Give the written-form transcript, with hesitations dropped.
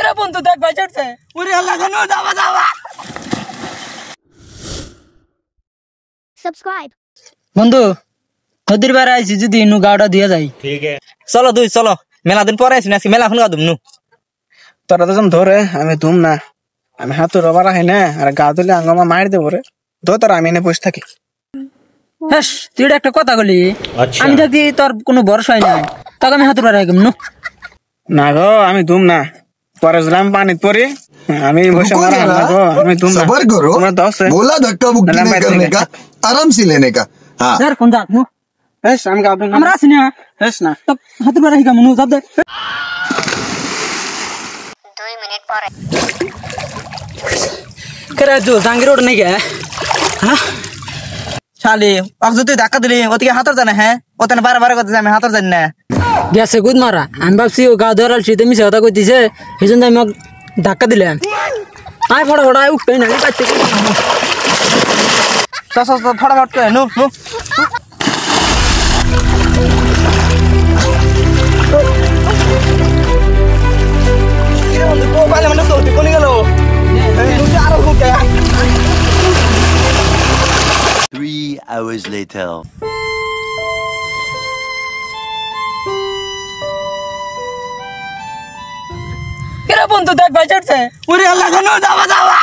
কেরে বন্ধু দেখ ভাই চড়ছে ওরে আল্লাহ কেন যাবা যাবা subscribe বন্ধু নদীর বারে আইছি যদি ইনু গাওটা দিয়ে যাই ঠিক আছে চলো দুই চলো মেলা দিন পরে আইছি না মেলা এখন গাদুম নু তোরা তো ধরে আমি তুম না আমি হাত রবার আহে না আর গা তুলে আঙ্গমা মার দেবো রে তো তোরা আমি এনে বসে থাকি হ্যাঁ তুই একটা কথা বলি আমি থাকি তোর কোনো ভরসা নাই তোকে আমি হাতুর বারে আইগম নু না গো আমি তুম না পরে জলাম পানিত পরে আমি বসে মারা না গো আমি তুম না सबर करो তোমরা দশ बोला धक्का मुक्की नहीं करने का आराम से लेने का हाँ স্যার কোন যাক নু হেস আমি গা তুম আমরা আসি না হেস না তো হাতুর বারে আইগম নু যাব দে 2 মিনিট পরে কেরে জো জাঙ্গির রোড নাই গে হ্যাঁ শালি অক তুই ধাক্কা দিলি ওদিকে হাতর জানে হ্যাঁ ওখানে বারে বারে কথা আমি হাতর জানি না গেছে গুদ মারা আমি ভাবছি ও গা ধরাল শীতে মিশে কথা কইতিছে সেই জন্য আমি ধাক্কা দিলাম আয় ফড়া ফড়া উঠতেই না পাইতে ফটাফট করে নু নু কোন গেল 3 hours later. কেরে বন্ধু দেখ ভাই চড়ছে ওরে আল্লাহ কেন যাবা যাবা